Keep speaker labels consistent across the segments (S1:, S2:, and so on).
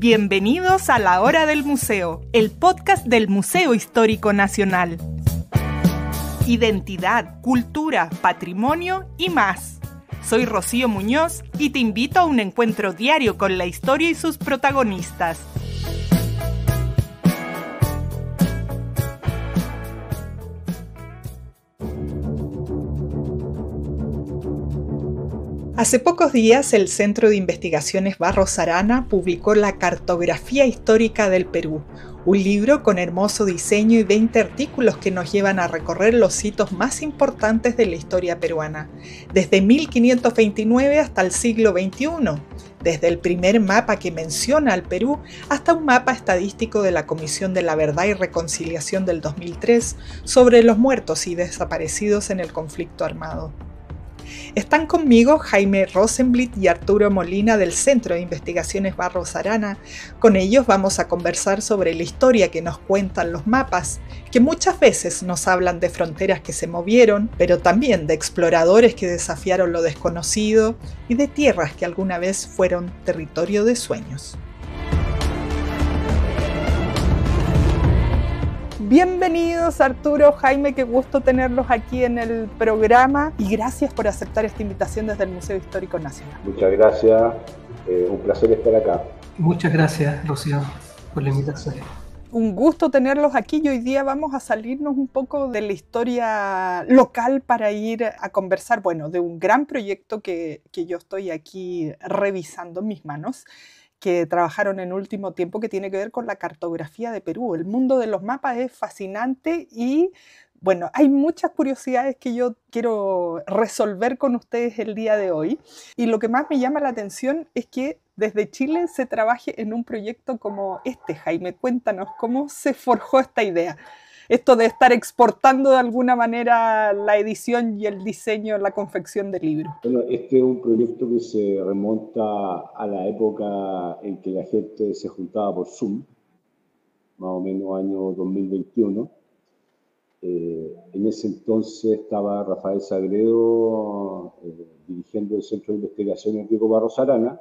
S1: Bienvenidos a La Hora del Museo, el podcast del Museo Histórico Nacional. Identidad, cultura, patrimonio y más. Soy Rocío Muñoz y te invito a un encuentro diario con la historia y sus protagonistas. Hace pocos días, el Centro de Investigaciones Barros Arana publicó la Cartografía Histórica del Perú, un libro con hermoso diseño y 20 artículos que nos llevan a recorrer los hitos más importantes de la historia peruana, desde 1529 hasta el siglo XXI, desde el primer mapa que menciona al Perú hasta un mapa estadístico de la Comisión de la Verdad y Reconciliación del 2003 sobre los muertos y desaparecidos en el conflicto armado. Están conmigo Jaime Rosenblit y Arturo Molina del Centro de Investigaciones Barros Arana. Con ellos vamos a conversar sobre la historia que nos cuentan los mapas, que muchas veces nos hablan de fronteras que se movieron, pero también de exploradores que desafiaron lo desconocido y de tierras que alguna vez fueron territorio de sueños. Bienvenidos Arturo, Jaime, qué gusto tenerlos aquí en el programa y gracias por aceptar esta invitación desde el Museo Histórico Nacional.
S2: Muchas gracias, un placer estar acá.
S3: Muchas gracias, Rocío, por la invitación.
S1: Un gusto tenerlos aquí y hoy día vamos a salirnos un poco de la historia local para ir a conversar, de un gran proyecto que yo estoy aquí revisando en mis manos, que trabajaron en último tiempo, que tiene que ver con la cartografía de Perú. El mundo de los mapas es fascinante y, hay muchas curiosidades que yo quiero resolver con ustedes el día de hoy. Y lo que más me llama la atención es que desde Chile se trabaje en un proyecto como este. Jaime, cuéntanos, ¿cómo se forjó esta idea? Esto de estar exportando de alguna manera la edición y el diseño, la confección del libro.
S2: Bueno, este es un proyecto que se remonta a la época en que la gente se juntaba por Zoom, más o menos año 2021. En ese entonces estaba Rafael Sagredo dirigiendo el Centro de Investigaciones Diego Barros Arana,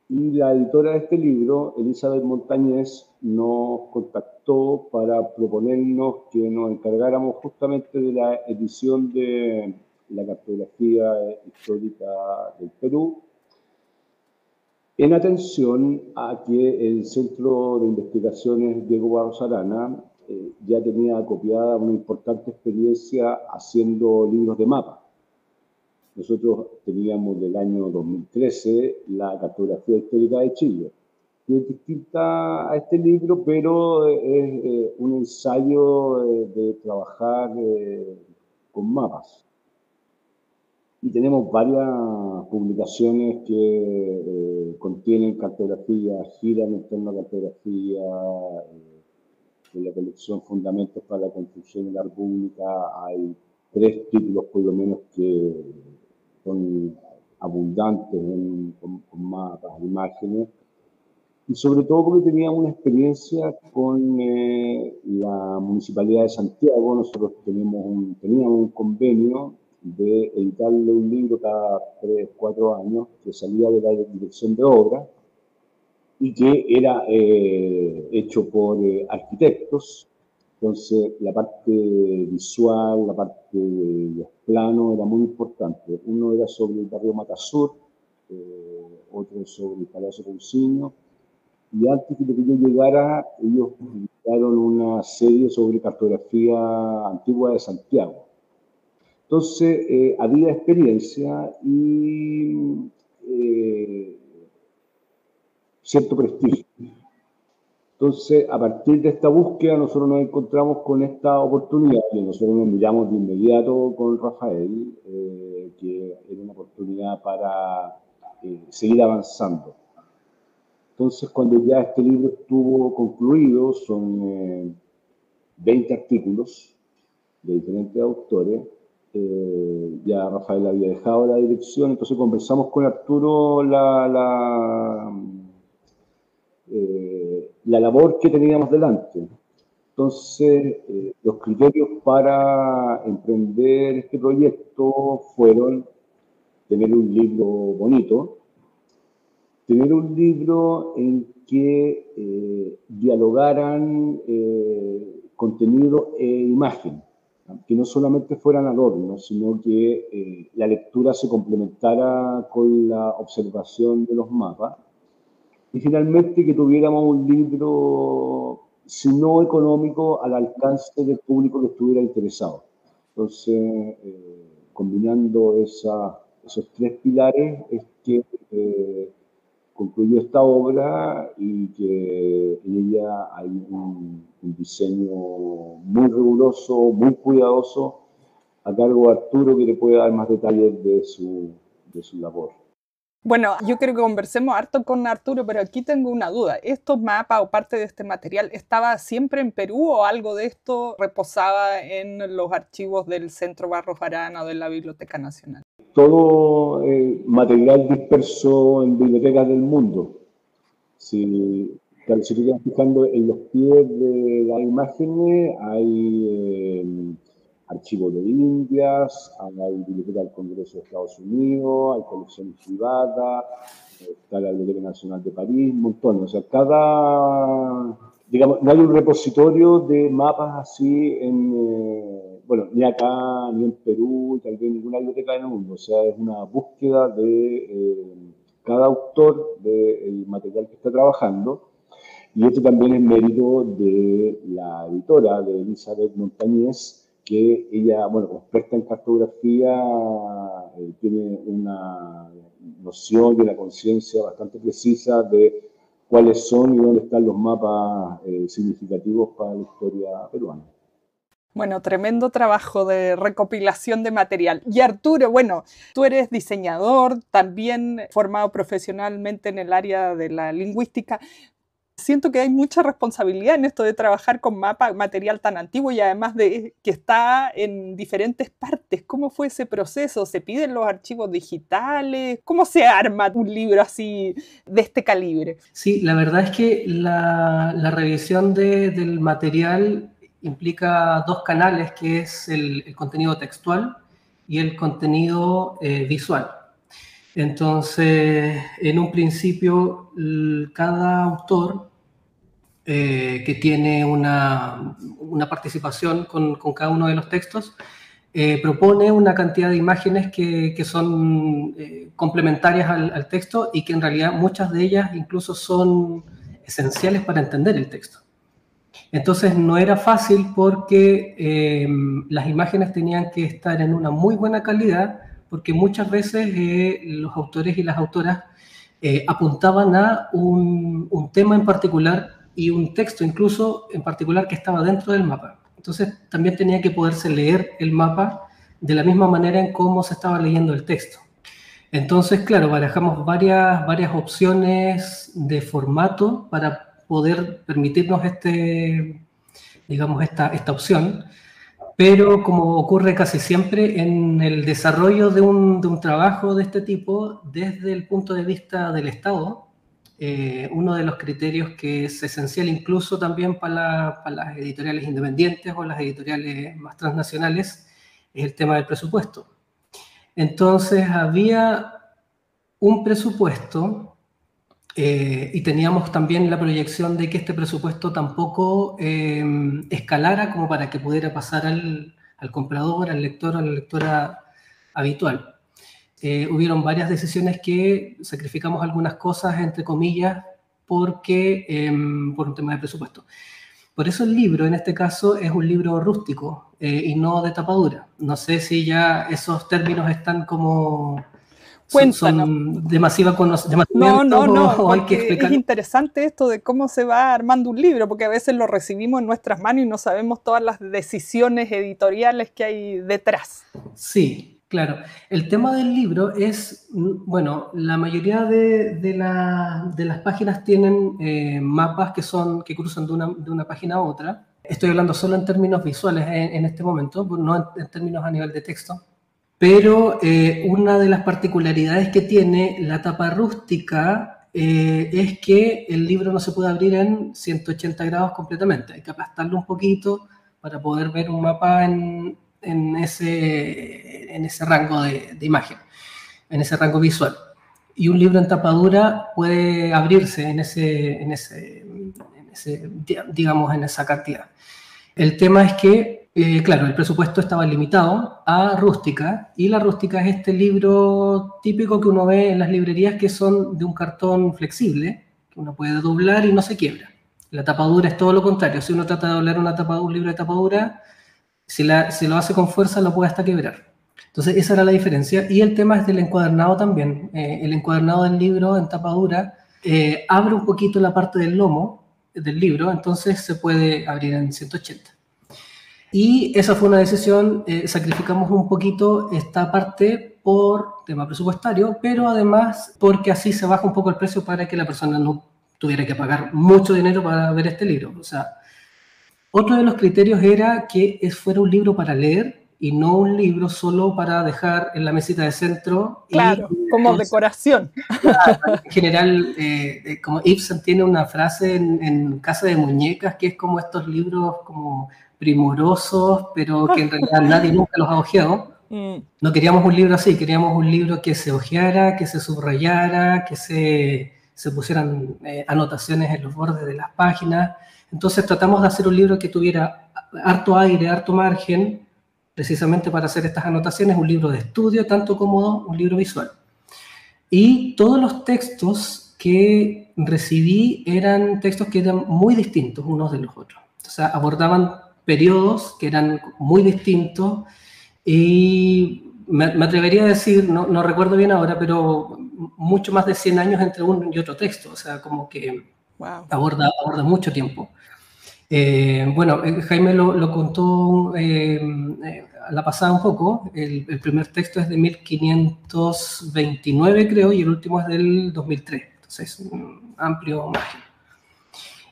S2: y la editora de este libro, Elizabeth Montañez, nos contactó para proponernos que nos encargáramos justamente de la edición de la cartografía histórica del Perú, en atención a que el Centro de Investigaciones Diego Barros Arana ya tenía acopiada una importante experiencia haciendo libros de mapa. Nosotros teníamos del año 2013 la cartografía histórica de Chile, que es distinta a este libro, pero es un ensayo de trabajar con mapas. Y tenemos varias publicaciones que contienen cartografía, giran en torno a cartografía, en la colección Fundamentos para la Construcción de la República hay 3 títulos por lo menos que son abundantes con mapas, imágenes, y sobre todo porque teníamos una experiencia con la Municipalidad de Santiago. Nosotros teníamos un convenio de editarle un libro cada 3 o 4 años que salía de la Dirección de Obras y que era hecho por arquitectos. Entonces, la parte visual, la parte de los planos era muy importante. Uno era sobre el barrio Matasur, otro sobre el Palacio Cousiño, y antes de que yo llegara, ellos publicaron una serie sobre cartografía antigua de Santiago. Entonces, había experiencia y cierto prestigio. Entonces, a partir de esta búsqueda, nosotros nos encontramos con esta oportunidad y nosotros nos miramos de inmediato con Rafael, que era una oportunidad para seguir avanzando. Entonces, cuando ya este libro estuvo concluido, son 20 artículos de diferentes autores, ya Rafael había dejado la dirección, entonces conversamos con Arturo la labor que teníamos delante. Entonces, los criterios para emprender este proyecto fueron tener un libro bonito, tener un libro en que dialogaran contenido e imagen, que no solamente fueran adornos, sino que la lectura se complementara con la observación de los mapas. Y finalmente que tuviéramos un libro, si no económico, al alcance del público que estuviera interesado. Entonces, combinando esos tres pilares, es que concluyó esta obra y que en ella hay un diseño muy riguroso, muy cuidadoso, a cargo de Arturo, que le puede dar más detalles de su labor.
S1: Bueno, yo quiero que conversemos harto con Arturo, pero aquí tengo una duda. ¿Estos mapas o parte de este material estaba siempre en Perú o algo de esto reposaba en los archivos del Centro Barros Arana o de la Biblioteca Nacional?
S2: Todo material disperso en bibliotecas del mundo. Si te quedas fijando en los pies de las imágenes, hay archivos de Indias, hay biblioteca del Congreso de Estados Unidos, hay colecciones privadas, está la Biblioteca Nacional de París, un montón. O sea, digamos, no hay un repositorio de mapas así bueno, ni acá, ni en Perú, tal vez en ninguna biblioteca del mundo. O sea, es una búsqueda de cada autor del material que está trabajando. Y esto también es mérito de la editora, de Elizabeth Montañez, que ella, bueno, como experta en cartografía, tiene una noción y una conciencia bastante precisa de cuáles son y dónde están los mapas significativos para la historia peruana.
S1: Bueno, tremendo trabajo de recopilación de material. Y Arturo, bueno, tú eres diseñador, también formado profesionalmente en el área de la lingüística. Siento que hay mucha responsabilidad en esto de trabajar con material tan antiguo y además de que está en diferentes partes. ¿Cómo fue ese proceso? ¿Se piden los archivos digitales? ¿Cómo se arma un libro así de este calibre?
S3: Sí, la verdad es que la revisión del material implica dos canales, que es el contenido textual y el contenido visual. Entonces, en un principio, cada autor que tiene una participación con cada uno de los textos propone una cantidad de imágenes que son complementarias al texto y que en realidad muchas de ellas incluso son esenciales para entender el texto. Entonces no era fácil porque las imágenes tenían que estar en una muy buena calidad, porque muchas veces los autores y las autoras apuntaban a un tema en particular y un texto incluso en particular que estaba dentro del mapa. Entonces también tenía que poderse leer el mapa de la misma manera en cómo se estaba leyendo el texto. Entonces, claro, barajamos varias opciones de formato para poder permitirnos esta opción, pero como ocurre casi siempre en el desarrollo de un trabajo de este tipo, desde el punto de vista del Estado, uno de los criterios que es esencial incluso también para las editoriales independientes o las editoriales más transnacionales es el tema del presupuesto. Entonces había un presupuesto y teníamos también la proyección de que este presupuesto tampoco escalara como para que pudiera pasar al comprador, al lector o a la lectora habitual. Hubieron varias decisiones que sacrificamos algunas cosas, entre comillas, por un tema de presupuesto. Por eso el libro, en este caso, es un libro rústico y no de tapadura. No sé si ya esos términos están como... son demasiado conocidos.
S1: No, hay que explicar. Es interesante esto de cómo se va armando un libro, porque a veces lo recibimos en nuestras manos y no sabemos todas las decisiones editoriales que hay detrás.
S3: Sí, claro. El tema del libro es, bueno, la mayoría de las páginas tienen mapas que cruzan de una página a otra. Estoy hablando solo en términos visuales en este momento, no en términos a nivel de texto. Pero una de las particularidades que tiene la tapa rústica es que el libro no se puede abrir en 180 grados completamente. Hay que aplastarlo un poquito para poder ver un mapa en ese rango de imagen, en ese rango visual. y un libro en tapa dura puede abrirse digamos, en esa cantidad. El tema es que, claro, el presupuesto estaba limitado a Rústica, y la Rústica es este libro típico que uno ve en las librerías, que son de un cartón flexible, que uno puede doblar y no se quiebra. La tapadura es todo lo contrario. Si uno trata de doblar un libro de tapadura, si lo hace con fuerza, lo puede hasta quebrar. Entonces, esa era la diferencia. Y el tema es del encuadernado también. El encuadernado del libro en tapadura abre un poquito la parte del lomo del libro, entonces se puede abrir en 180. Y esa fue una decisión, sacrificamos un poquito esta parte por tema presupuestario, pero además porque así se baja un poco el precio para que la persona no tuviera que pagar mucho dinero para ver este libro. O sea, otro de los criterios era que fuera un libro para leer y no un libro solo para dejar en la mesita de centro.
S1: Claro, como decoración.
S3: En general, como Ibsen tiene una frase en Casa de Muñecas, que es como estos libros como primorosos, pero que en realidad nadie nunca los ha hojeado. No queríamos un libro así, queríamos un libro que se hojeara, que se subrayara, que se pusieran anotaciones en los bordes de las páginas. Entonces tratamos de hacer un libro que tuviera harto aire, harto margen, precisamente para hacer estas anotaciones, un libro de estudio, tanto como un libro visual. Y todos los textos que recibí eran textos que eran muy distintos unos de los otros. O sea, abordaban periodos que eran muy distintos, y me atrevería a decir, no recuerdo bien ahora, pero mucho más de 100 años entre uno y otro texto. O sea, como que wow, aborda mucho tiempo. Bueno, Jaime lo contó a la pasada un poco. El primer texto es de 1529, creo, y el último es del 2003. Entonces, un amplio margen.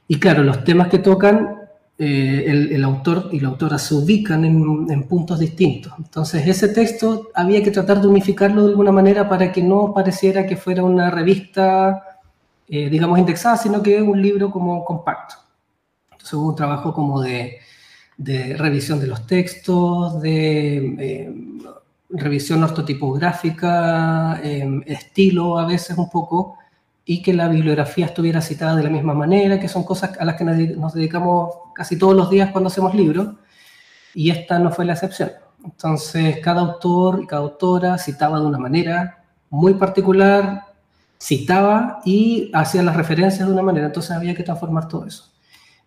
S3: Y claro, los temas que tocan, el autor y la autora se ubican en puntos distintos. Entonces, ese texto había que tratar de unificarlo de alguna manera para que no pareciera que fuera una revista, digamos, indexada, sino que un libro como compacto. Entonces hubo un trabajo como de revisión de los textos, de revisión ortotipográfica, estilo a veces un poco, y que la bibliografía estuviera citada de la misma manera, que son cosas a las que nos dedicamos casi todos los días cuando hacemos libros, y esta no fue la excepción. Entonces cada autor y cada autora citaba de una manera muy particular, citaba y hacía las referencias de una manera, entonces había que transformar todo eso.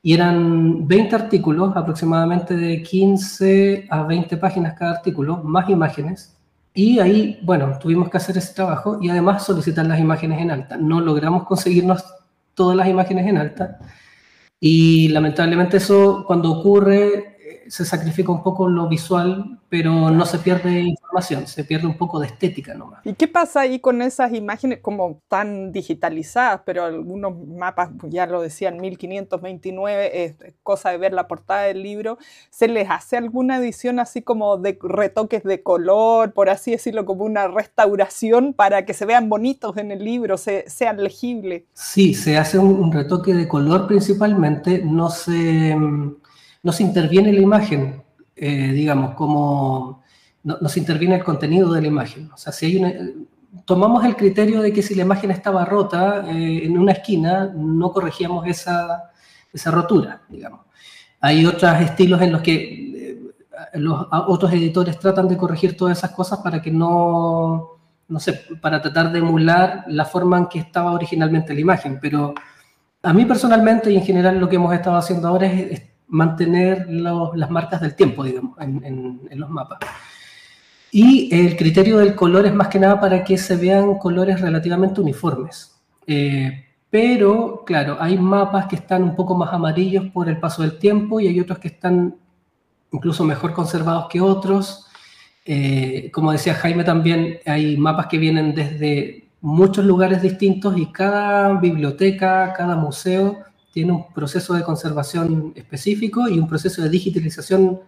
S3: Y eran 20 artículos, aproximadamente de 15 a 20 páginas cada artículo, más imágenes. Y ahí, bueno, tuvimos que hacer ese trabajo y además solicitar las imágenes en alta. No logramos conseguirnos todas las imágenes en alta. Y lamentablemente eso, cuando ocurre, se sacrifica un poco lo visual, pero no se pierde información, se pierde un poco de estética nomás.
S1: ¿Y qué pasa ahí con esas imágenes como tan digitalizadas? Pero algunos mapas, ya lo decían, 1529, es cosa de ver la portada del libro. ¿Se les hace alguna edición así como de retoques de color, por así decirlo, como una restauración para que se vean bonitos en el libro, sean legibles?
S3: Sí, se hace un retoque de color principalmente, no se interviene la imagen, digamos, como no se interviene el contenido de la imagen. O sea, si hay tomamos el criterio de que si la imagen estaba rota en una esquina, no corregíamos esa rotura, digamos. Hay otros estilos en los que los otros editores tratan de corregir todas esas cosas para que no sé, para tratar de emular la forma en que estaba originalmente la imagen. Pero a mí personalmente y en general lo que hemos estado haciendo ahora es mantener las marcas del tiempo, digamos, en los mapas. Y el criterio del color es más que nada para que se vean colores relativamente uniformes. Pero, claro, hay mapas que están un poco más amarillos por el paso del tiempo y hay otros que están incluso mejor conservados que otros. Como decía Jaime también, hay mapas que vienen desde muchos lugares distintos y cada biblioteca, cada museo tiene un proceso de conservación específico y un proceso de digitalización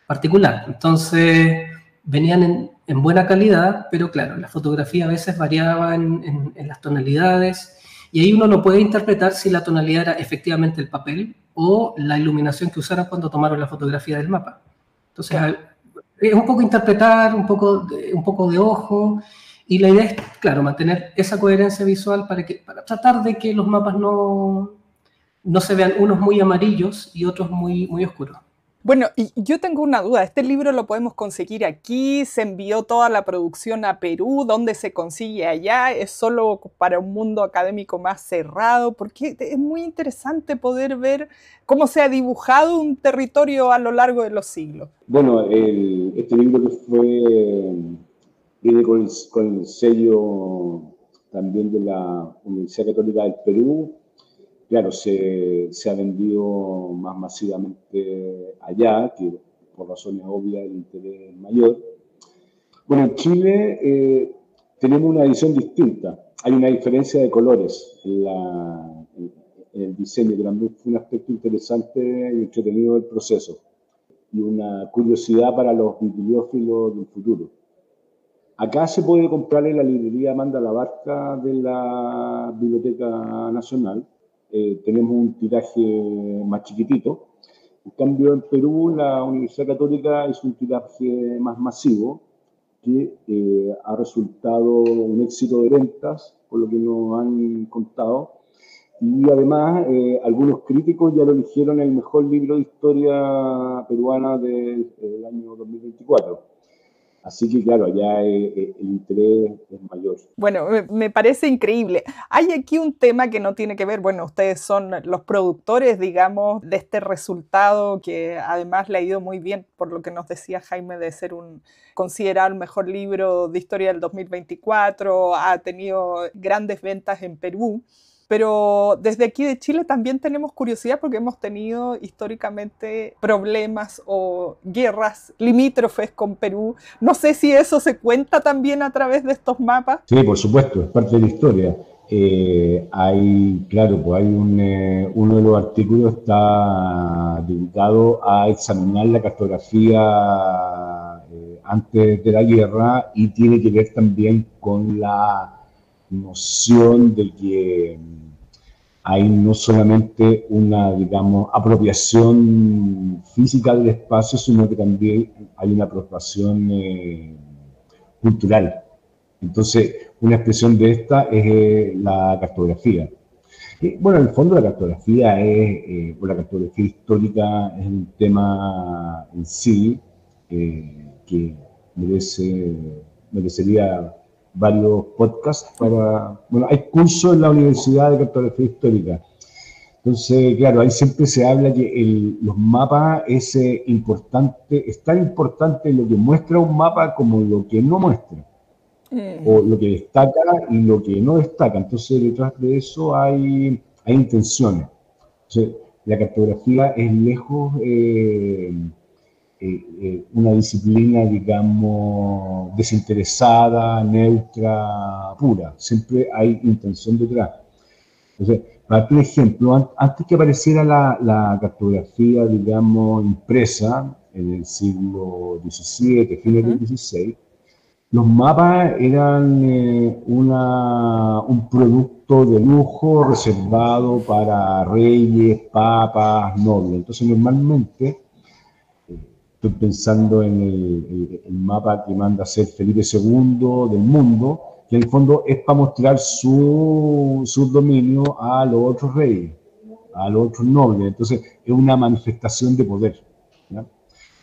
S3: particular. Entonces, venían en buena calidad, pero claro, la fotografía a veces variaba en las tonalidades, y ahí uno no puede interpretar si la tonalidad era efectivamente el papel o la iluminación que usaron cuando tomaron la fotografía del mapa. Entonces, es un poco interpretar, un poco de ojo, Y la idea es, claro, mantener esa coherencia visual para tratar de que los mapas no se vean unos muy amarillos y otros muy, muy oscuros.
S1: Bueno, y yo tengo una duda. ¿Este libro lo podemos conseguir aquí? ¿Se envió toda la producción a Perú? ¿Dónde se consigue allá? ¿Es solo para un mundo académico más cerrado? Porque es muy interesante poder ver cómo se ha dibujado un territorio a lo largo de los siglos.
S2: Bueno, este libro viene con el sello también de la Universidad Católica del Perú. Claro, se ha vendido más masivamente allá, que por razones obvias el interés es mayor. Bueno, en Chile tenemos una edición distinta. Hay una diferencia de colores en el diseño, que también fue un aspecto interesante y entretenido del proceso. Y una curiosidad para los bibliófilos del futuro. Acá se puede comprar en la librería Amanda Labarca de la Biblioteca Nacional. Tenemos un tiraje más chiquitito. En cambio, en Perú, la Universidad Católica es un tiraje más masivo que ha resultado un éxito de ventas, por lo que nos han contado. Y además, algunos críticos ya lo eligieron el mejor libro de historia peruana del año 2024. Así que, claro, allá el interés es mayor.
S1: Bueno, me parece increíble. Hay aquí un tema que no tiene que ver, bueno, ustedes son los productores, digamos, de este resultado que además le ha ido muy bien, por lo que nos decía Jaime, de ser considerado el mejor libro de historia del 2024, ha tenido grandes ventas en Perú. Pero desde aquí de Chile también tenemos curiosidad porque hemos tenido históricamente problemas o guerras limítrofes con Perú. No sé si eso se cuenta también a través de estos mapas.
S2: Sí, por supuesto, es parte de la historia. Claro, pues hay uno de los artículos está dedicado a examinar la cartografía antes de la guerra y tiene que ver también con la noción de que hay no solamente una, digamos, apropiación física del espacio, sino que también hay una apropiación cultural. Entonces, una expresión de esta es la cartografía. Bueno, en el fondo la cartografía la cartografía histórica es un tema en sí que merecería varios podcasts bueno, hay cursos en la Universidad de Cartografía Histórica. Entonces, claro, ahí siempre se habla que los mapas es tan importante lo que muestra un mapa como lo que no muestra. O lo que destaca y lo que no destaca. Entonces, detrás de eso hay intenciones. Entonces, la cartografía es lejos una disciplina, digamos, desinteresada, neutra, pura. Siempre hay intención detrás. Entonces, para un ejemplo, antes que apareciera la cartografía, digamos, impresa en el siglo XVII, fines del XVI, los mapas eran un producto de lujo reservado para reyes, papas, nobles. Entonces, normalmente, estoy pensando en el mapa que manda hacer Felipe II del mundo, que en el fondo es para mostrar su dominio a los otros reyes, a los otros nobles. Entonces, es una manifestación de poder, ¿ya?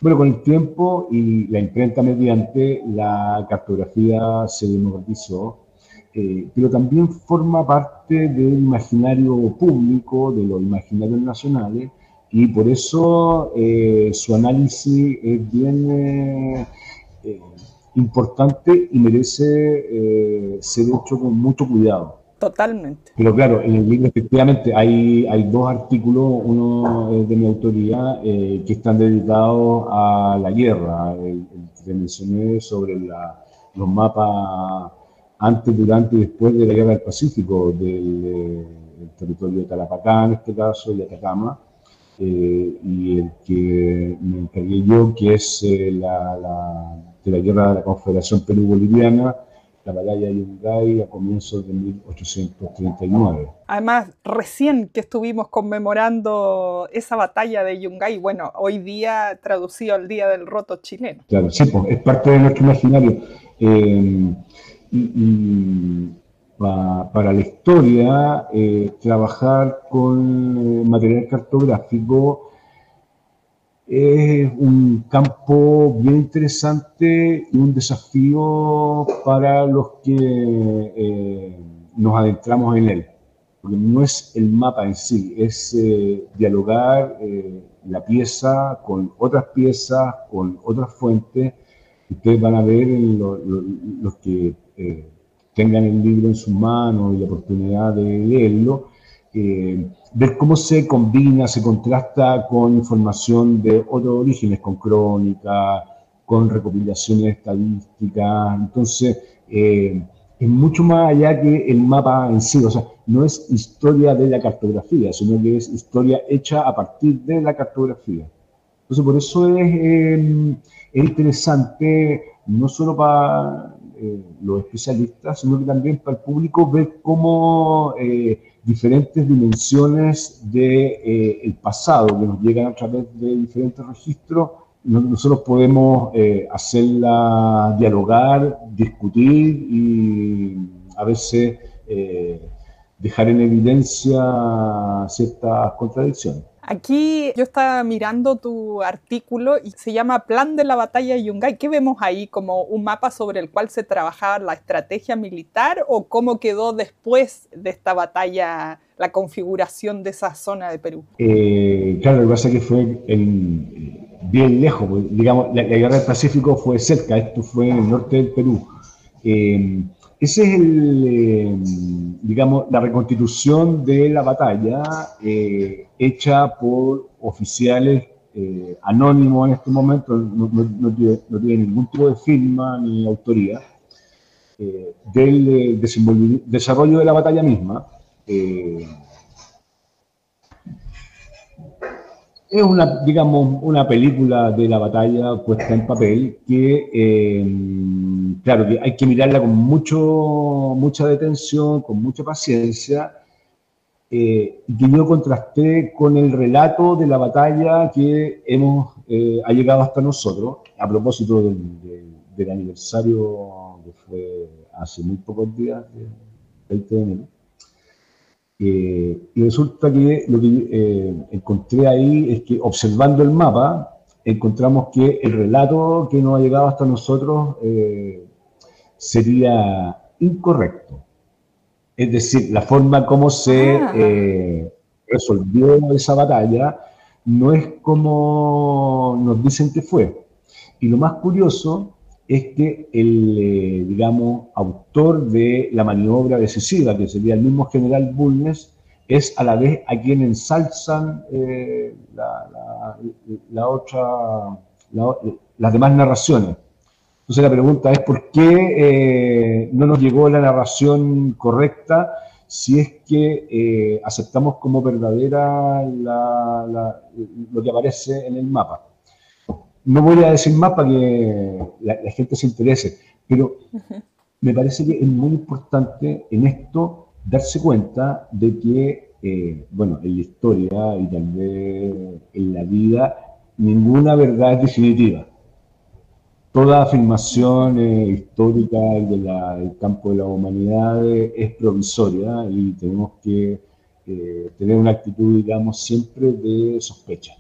S2: Bueno, con el tiempo y la imprenta mediante, la cartografía se democratizó, pero también forma parte del imaginario público, de los imaginarios nacionales, y por eso su análisis es bien importante y merece ser hecho con mucho cuidado.
S1: Totalmente.
S2: Pero claro, en el libro efectivamente hay dos artículos, uno es de mi autoría, que están dedicados a la guerra. El que mencioné sobre los mapas antes, durante y después de la Guerra del Pacífico, del territorio de Tarapacá, en este caso, y Atacama, y el que me encargué yo, que es de la Guerra de la Confederación Perú-Boliviana, la batalla de Yungay a comienzos de 1839.
S1: Además, recién que estuvimos conmemorando esa batalla de Yungay, bueno, hoy día traducido al Día del Roto chileno.
S2: Claro, sí, pues, es parte de nuestro imaginario. Para la historia, trabajar con material cartográfico es un campo bien interesante y un desafío para los que nos adentramos en él. Porque no es el mapa en sí, es dialogar la pieza con otras piezas, con otras fuentes. Ustedes van a ver los que tengan el libro en sus manos y la oportunidad de leerlo, ver cómo se combina, se contrasta con información de otros orígenes, con crónica, con recopilaciones estadísticas. Entonces, es mucho más allá que el mapa en sí. O sea, no es historia de la cartografía, sino que es historia hecha a partir de la cartografía. Entonces, por eso es interesante, no solo para los especialistas, sino que también para el público, ver cómo diferentes dimensiones del pasado que nos llegan a través de diferentes registros, nosotros podemos hacerla dialogar, discutir y a veces dejar en evidencia ciertas contradicciones.
S1: Aquí yo estaba mirando tu artículo y se llama Plan de la Batalla de Yungay. ¿Qué vemos ahí? ¿Como un mapa sobre el cual se trabajaba la estrategia militar o cómo quedó después de esta batalla la configuración de esa zona de Perú?
S2: Claro, lo que pasa es que fue bien lejos, pues, digamos, la guerra del Pacífico fue cerca, esto fue en el norte del Perú. Ese es digamos, la reconstitución de la batalla hecha por oficiales anónimos en este momento, no tiene ningún tipo de firma ni autoría, del desarrollo de la batalla misma. Es digamos, una película de la batalla puesta en papel que, claro, que hay que mirarla con mucha detención, con mucha paciencia, y que yo contrasté con el relato de la batalla que ha llegado hasta nosotros, a propósito del aniversario que fue hace muy pocos días, el 20 de enero. Y resulta que lo que encontré ahí es que observando el mapa encontramos que el relato que nos ha llegado hasta nosotros sería incorrecto. Es decir, la forma como se resolvió esa batalla no es como nos dicen que fue. Y lo más curioso es que el, digamos, autor de la maniobra decisiva, que sería el mismo general Bulnes, es a la vez a quien ensalzan las demás narraciones. Entonces la pregunta es ¿por qué no nos llegó la narración correcta si es que aceptamos como verdadera lo que aparece en el mapa? No voy a decir más para que la gente se interese, pero me parece que es muy importante en esto darse cuenta de que, bueno, en la historia y también en la vida, ninguna verdad es definitiva. Toda afirmación histórica del campo de la humanidad es provisoria y tenemos que tener una actitud, digamos, siempre de sospecha.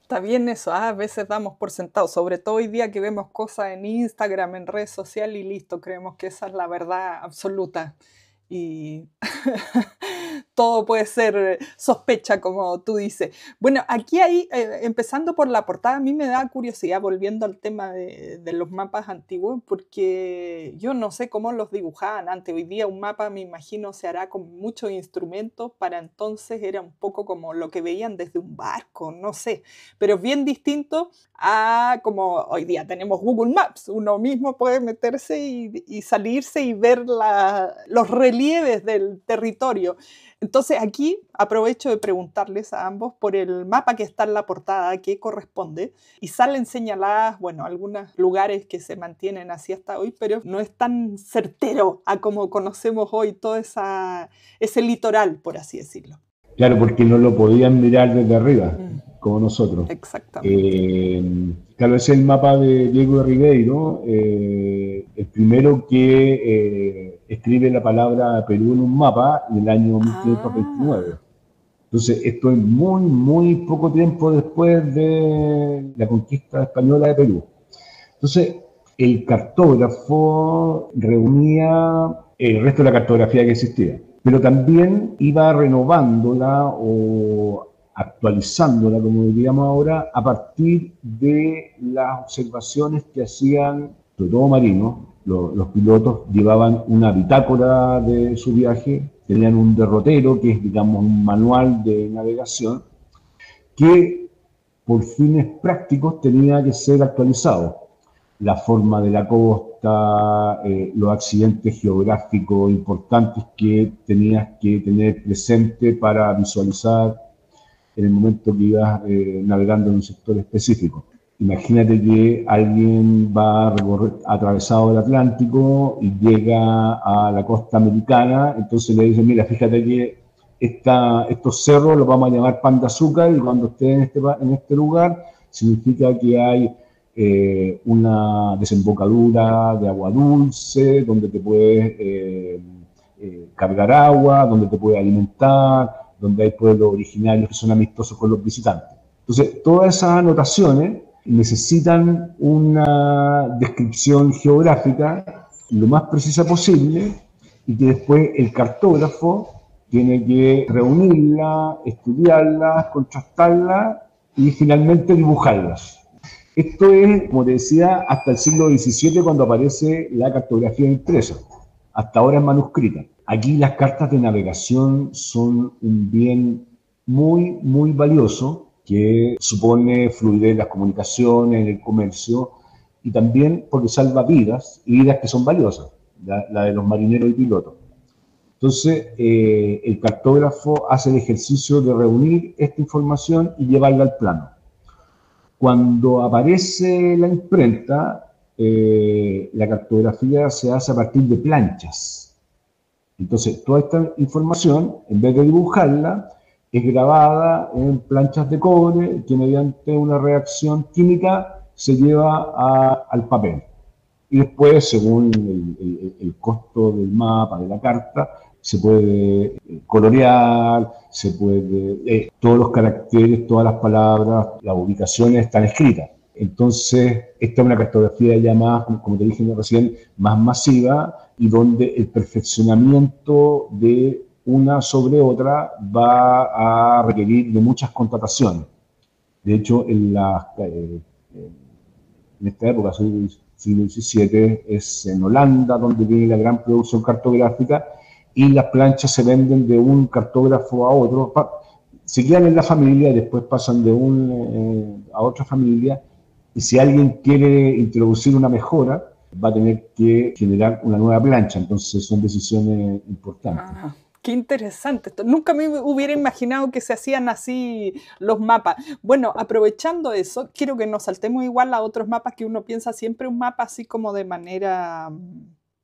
S1: Está bien eso, a veces damos por sentado, sobre todo hoy día que vemos cosas en Instagram, en redes sociales y listo, creemos que esa es la verdad absoluta. Y todo puede ser sospecha, como tú dices. Bueno, aquí hay, empezando por la portada, a mí me da curiosidad, volviendo al tema de los mapas antiguos, porque yo no sé cómo los dibujaban antes. Hoy día un mapa, me imagino, se hará con muchos instrumentos. Para entonces era un poco como lo que veían desde un barco, no sé. Pero es bien distinto a como hoy día tenemos Google Maps. Uno mismo puede meterse y salirse y ver los relieves del territorio. Entonces aquí aprovecho de preguntarles a ambos por el mapa que está en la portada, qué corresponde, y salen señaladas, bueno, algunos lugares que se mantienen así hasta hoy, pero no es tan certero a como conocemos hoy todo ese litoral, por así decirlo.
S2: Claro, porque no lo podían mirar desde arriba. como nosotros.
S1: Exactamente.
S2: Claro, ese es el mapa de Diego de Ribeiro, el primero que escribe la palabra Perú en un mapa en el año 1529. Entonces, esto es muy, muy poco tiempo después de la conquista española de Perú. Entonces, el cartógrafo reunía el resto de la cartografía que existía, pero también iba renovándola o actualizándola, como diríamos ahora, a partir de las observaciones que hacían, sobre todo marinos. Los pilotos llevaban una bitácora de su viaje, tenían un derrotero, que es, digamos, un manual de navegación, que por fines prácticos tenía que ser actualizado. La forma de la costa, los accidentes geográficos importantes que tenías que tener presente para visualizar en el momento que ibas navegando en un sector específico. Imagínate que alguien va atravesado el Atlántico y llega a la costa americana, entonces le dicen, mira, fíjate que estos cerros los vamos a llamar Pan de Azúcar, y cuando estés en este lugar significa que hay una desembocadura de agua dulce, donde te puedes cargar agua, donde te puedes alimentar, donde hay pueblos originarios que son amistosos con los visitantes. Entonces, todas esas anotaciones necesitan una descripción geográfica lo más precisa posible, y que después el cartógrafo tiene que reunirla, estudiarlas, contrastarlas y finalmente dibujarlas. Esto es, como te decía, hasta el siglo XVII, cuando aparece la cartografía impresa, hasta ahora en manuscrita. Aquí las cartas de navegación son un bien muy, muy valioso, que supone fluidez en las comunicaciones, en el comercio, y también porque salva vidas, y vidas que son valiosas, la de los marineros y pilotos. Entonces, el cartógrafo hace el ejercicio de reunir esta información y llevarla al plano. Cuando aparece la imprenta, la cartografía se hace a partir de planchas. Entonces, toda esta información, en vez de dibujarla, es grabada en planchas de cobre que, mediante una reacción química, se lleva al papel. Y después, según el costo del mapa, de la carta, se puede colorear, se puede, todos los caracteres, todas las palabras, las ubicaciones están escritas. Entonces, esta es una cartografía ya más, como te dije recién, más masiva, y donde el perfeccionamiento de una sobre otra va a requerir de muchas contrataciones. De hecho, en esta época, siglo XVII, es en Holanda donde viene la gran producción cartográfica, y las planchas se venden de un cartógrafo a otro, se quedan en la familia, después pasan de a otra familia, y si alguien quiere introducir una mejora, va a tener que generar una nueva plancha. Entonces son decisiones importantes.
S1: Ah, qué interesante esto. Nunca me hubiera imaginado que se hacían así los mapas. Bueno, aprovechando eso, quiero que nos saltemos igual a otros mapas que uno piensa siempre un mapa así como de manera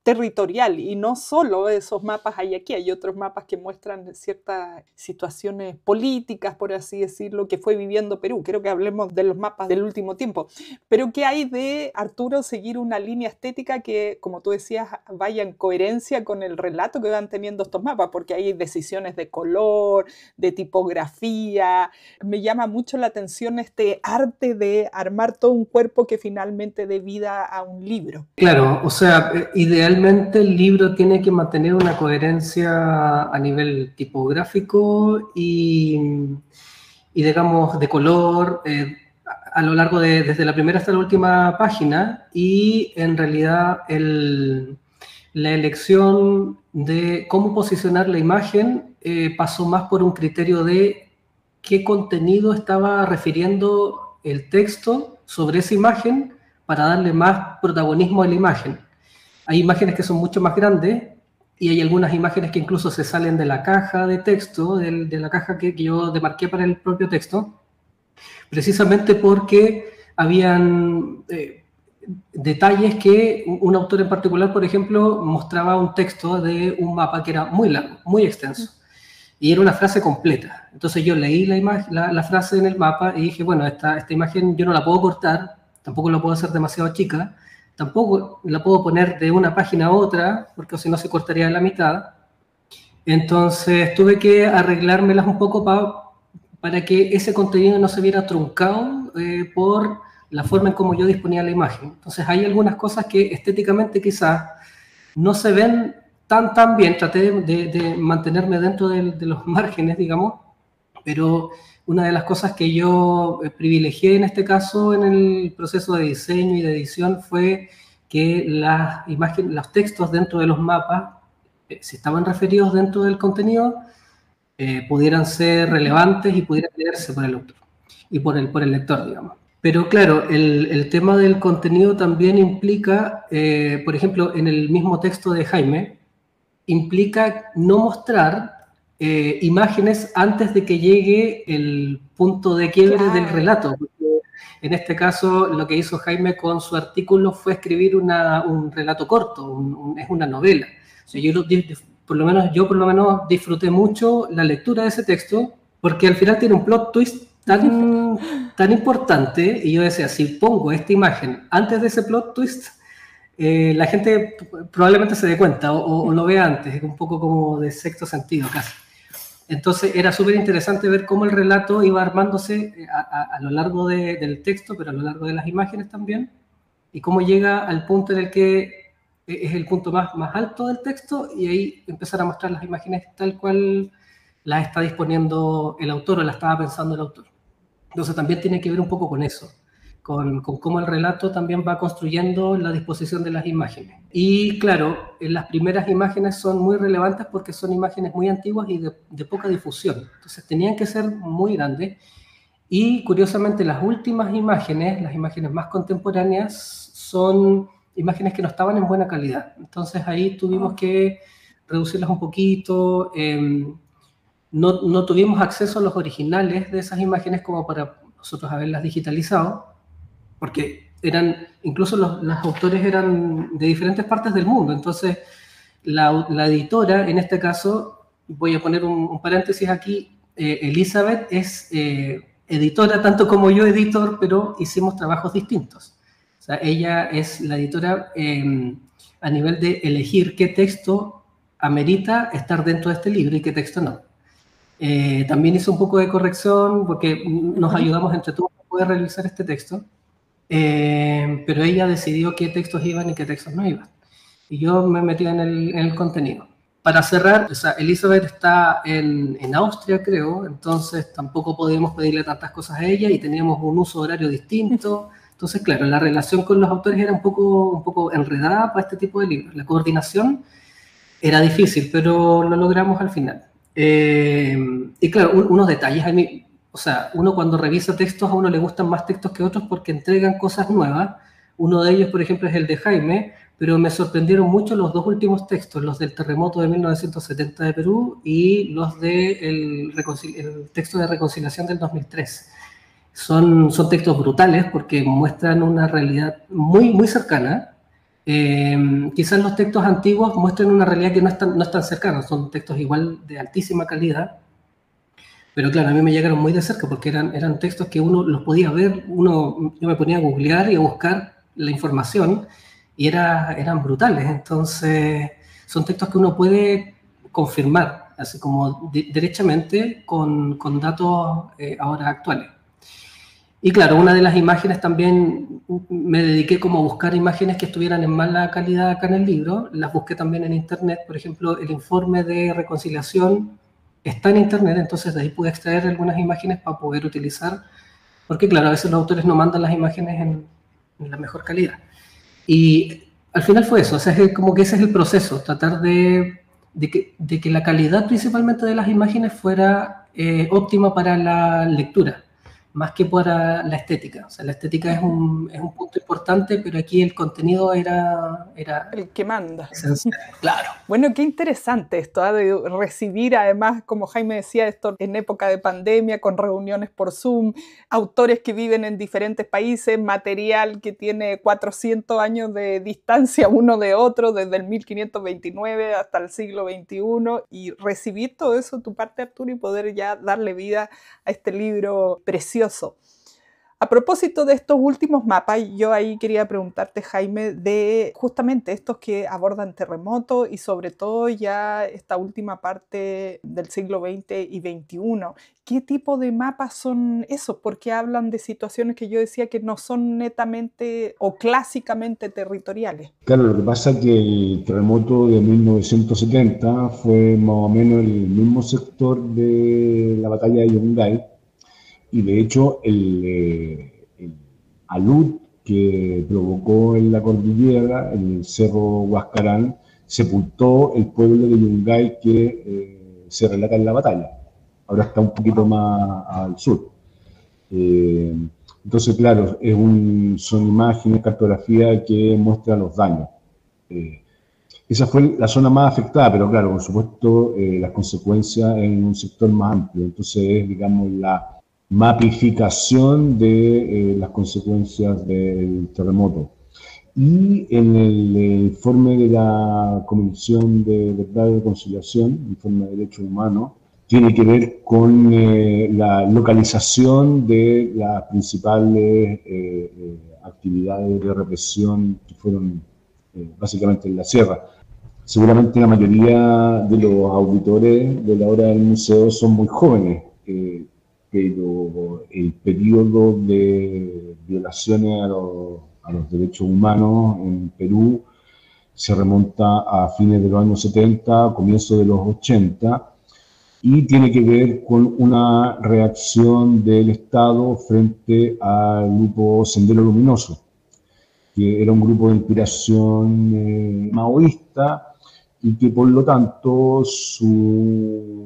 S1: territorial, y no solo esos mapas hay aquí, hay otros mapas que muestran ciertas situaciones políticas, por así decirlo, que fue viviendo Perú. Quiero que hablemos de los mapas del último tiempo, pero ¿qué hay de, Arturo, seguir una línea estética que, como tú decías, vaya en coherencia con el relato que van teniendo estos mapas? Porque hay decisiones de color, de tipografía. Me llama mucho la atención este arte de armar todo un cuerpo que finalmente dé vida a un libro.
S3: Claro, o sea, idealmente el libro tiene que mantener una coherencia a nivel tipográfico y digamos, de color, a lo largo desde la primera hasta la última página, y en realidad la elección de cómo posicionar la imagen pasó más por un criterio de qué contenido estaba refiriendo el texto sobre esa imagen para darle más protagonismo a la imagen. Hay imágenes que son mucho más grandes, y hay algunas imágenes que incluso se salen de la caja de texto, de la caja que yo demarqué para el propio texto, precisamente porque habían detalles que un autor en particular, por ejemplo, mostraba un texto de un mapa que era muy largo, muy extenso. y era una frase completa. Entonces yo leí la frase en el mapa y dije, bueno, esta imagen yo no la puedo cortar, tampoco la puedo hacer demasiado chica, tampoco la puedo poner de una página a otra, porque si no se cortaría a la mitad. Entonces tuve que arreglármelas un poco para que ese contenido no se viera truncado por la forma en cómo yo disponía la imagen. Entonces hay algunas cosas que estéticamente quizás no se ven tan bien. Traté de mantenerme dentro de los márgenes, digamos, pero una de las cosas que yo privilegié en este caso en el proceso de diseño y de edición fue que las imágenes, los textos dentro de los mapas, si estaban referidos dentro del contenido, pudieran ser relevantes y pudieran leerse por el autor y por el lector, digamos. Pero claro, el tema del contenido también implica, por ejemplo, en el mismo texto de Jaime, implica no mostrar imágenes antes de que llegue el punto de quiebre del relato. Porque en este caso, lo que hizo Jaime con su artículo fue escribir un relato corto, es una novela. O sea, yo por lo menos disfruté mucho la lectura de ese texto, porque al final tiene un plot twist tan importante, y yo decía, si pongo esta imagen antes de ese plot twist, la gente probablemente se dé cuenta o lo vea antes, es un poco como de sexto sentido casi. Entonces era súper interesante ver cómo el relato iba armándose a lo largo del texto, pero a lo largo de las imágenes también, y cómo llega al punto en el que es el punto más alto del texto, y ahí empezar a mostrar las imágenes tal cual las está disponiendo el autor o la estaba pensando el autor. Entonces también tiene que ver un poco con eso, con cómo el relato también va construyendo la disposición de las imágenes. Y claro, las primeras imágenes son muy relevantes porque son imágenes muy antiguas y de poca difusión. Entonces tenían que ser muy grandes. Y curiosamente las últimas imágenes, las imágenes más contemporáneas, son imágenes que no estaban en buena calidad. Entonces ahí tuvimos que reducirlas un poquito. No tuvimos acceso a los originales de esas imágenes como para nosotros haberlas digitalizado, porque incluso los autores eran de diferentes partes del mundo. Entonces la editora, en este caso, voy a poner un paréntesis aquí, Elizabeth es editora tanto como yo editor, pero hicimos trabajos distintos. O sea, ella es la editora a nivel de elegir qué texto amerita estar dentro de este libro y qué texto no. También hizo un poco de corrección porque nos ayudamos entre todos a poder realizar este texto, pero ella decidió qué textos iban y qué textos no iban. Y yo me metí en el contenido. Para cerrar, o sea, Elizabeth está en Austria, creo, entonces tampoco podíamos pedirle tantas cosas a ella y teníamos un uso horario distinto. Entonces, claro, la relación con los autores era un poco enredada para este tipo de libros. La coordinación era difícil, pero lo logramos al final. Y claro, unos detalles. O sea, uno cuando revisa textos, a uno le gustan más textos que otros porque entregan cosas nuevas. Uno de ellos, por ejemplo, es el de Jaime, pero me sorprendieron mucho los dos últimos textos, los del terremoto de 1970 de Perú y los del el texto de reconciliación del 2003. Son textos brutales porque muestran una realidad muy cercana. Quizás los textos antiguos muestran una realidad que no es tan cercana, son textos igual de altísima calidad, pero claro, a mí me llegaron muy de cerca porque eran textos que uno los podía ver, yo me ponía a googlear y a buscar la información y eran brutales. Entonces son textos que uno puede confirmar, así como derechamente con datos ahora actuales. Y claro, una de las imágenes también me dediqué como a buscar imágenes que estuvieran en mala calidad acá en el libro. Las busqué también en internet. Por ejemplo, el informe de reconciliación está en internet, entonces de ahí pude extraer algunas imágenes para poder utilizar. Porque claro, a veces los autores no mandan las imágenes en la mejor calidad. Y al final fue eso, o sea, es como que ese es el proceso, tratar de que la calidad principalmente de las imágenes fuera óptima para la lectura. más que para la estética. O sea, la estética es un punto importante, pero aquí el contenido era
S1: el que manda.
S3: Esencial, claro.
S1: Bueno, qué interesante esto, de recibir, además, como Jaime decía, esto en época de pandemia, con reuniones por Zoom, autores que viven en diferentes países, material que tiene 400 años de distancia uno de otro, desde el 1529 hasta el siglo XXI, y recibir todo eso, tu parte, Arturo, y poder ya darle vida a este libro precioso. A propósito de estos últimos mapas, yo ahí quería preguntarte, Jaime, de justamente estos que abordan terremotos y sobre todo ya esta última parte del siglo XX y XXI. ¿Qué tipo de mapas son esos? Porque hablan de situaciones que yo decía que no son netamente o clásicamente territoriales.
S2: Claro, lo que pasa es que el terremoto de 1970 fue más o menos el mismo sector de la batalla de Yungay. Y de hecho, el alud que provocó en la cordillera, en el cerro Huascarán, sepultó el pueblo de Yungay que se relata en la batalla. Ahora está un poquito más al sur. Entonces, claro, son imágenes, cartografía que muestran los daños. Esa fue la zona más afectada, pero claro, por supuesto, las consecuencias en un sector más amplio. Entonces, es, digamos, la mapificación de las consecuencias del terremoto. Y en el informe de la Comisión de Verdad y Reconciliación, informe de Derechos Humanos, tiene que ver con la localización de las principales actividades de represión que fueron básicamente en la sierra. Seguramente la mayoría de los auditores de la hora del museo son muy jóvenes, pero el periodo de violaciones a los derechos humanos en Perú se remonta a fines de los años 70, comienzos de los 80, y tiene que ver con una reacción del Estado frente al grupo Sendero Luminoso, que era un grupo de inspiración maoísta y que por lo tanto su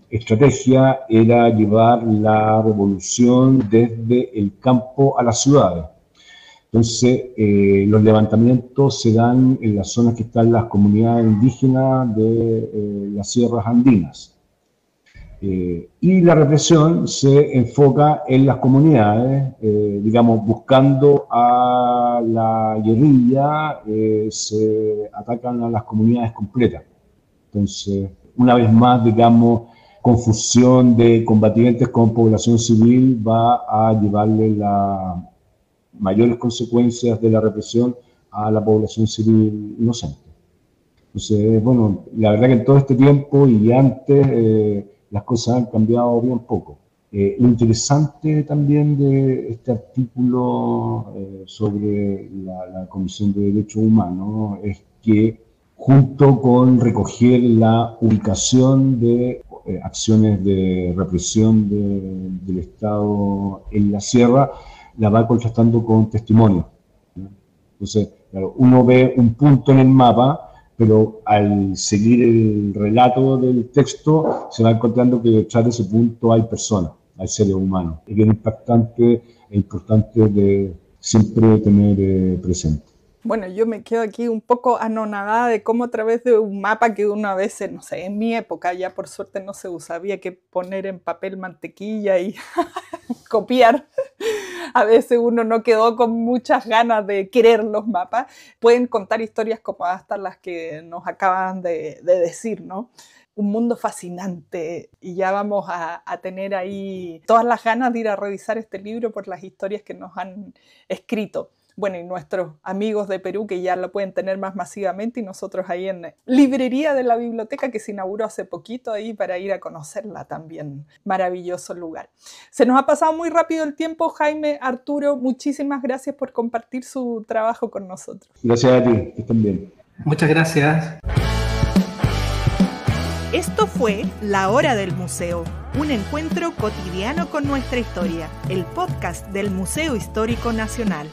S2: estrategia era llevar la revolución desde el campo a las ciudades. Entonces, los levantamientos se dan en las zonas que están las comunidades indígenas de las sierras andinas. Y la represión se enfoca en las comunidades, digamos, buscando a la guerrilla, se atacan a las comunidades completas. Entonces, una vez más, digamos, confusión de combatientes con población civil va a llevarle las mayores consecuencias de la represión a la población civil inocente. Entonces, bueno, la verdad que en todo este tiempo y antes las cosas han cambiado bien poco. Lo interesante también de este artículo sobre la Comisión de Derechos Humanos es que junto con recoger la ubicación de acciones de represión del Estado en la sierra, la va contrastando con testimonios. Entonces, claro, uno ve un punto en el mapa, pero al seguir el relato del texto se va encontrando que detrás de ese punto hay personas, hay seres humanos. Es bien impactante e importante de siempre tener presente.
S1: Bueno, yo me quedo aquí un poco anonadada de cómo a través de un mapa que uno a veces, no sé, en mi época ya por suerte no se usa, había que poner en papel mantequilla y copiar. A veces uno no quedó con muchas ganas de querer los mapas. Pueden contar historias como hasta las que nos acaban de decir, ¿no? Un mundo fascinante y ya vamos a tener ahí todas las ganas de ir a revisar este libro por las historias que nos han escrito. Bueno, y nuestros amigos de Perú que ya lo pueden tener más masivamente y nosotros ahí en Librería de la Biblioteca que se inauguró hace poquito ahí para ir a conocerla también. Maravilloso lugar. Se nos ha pasado muy rápido el tiempo. Jaime, Arturo, muchísimas gracias por compartir su trabajo con nosotros.
S2: Gracias a ti, que estén bien.
S3: Muchas gracias.
S1: Esto fue La Hora del Museo, un encuentro cotidiano con nuestra historia, el podcast del Museo Histórico Nacional.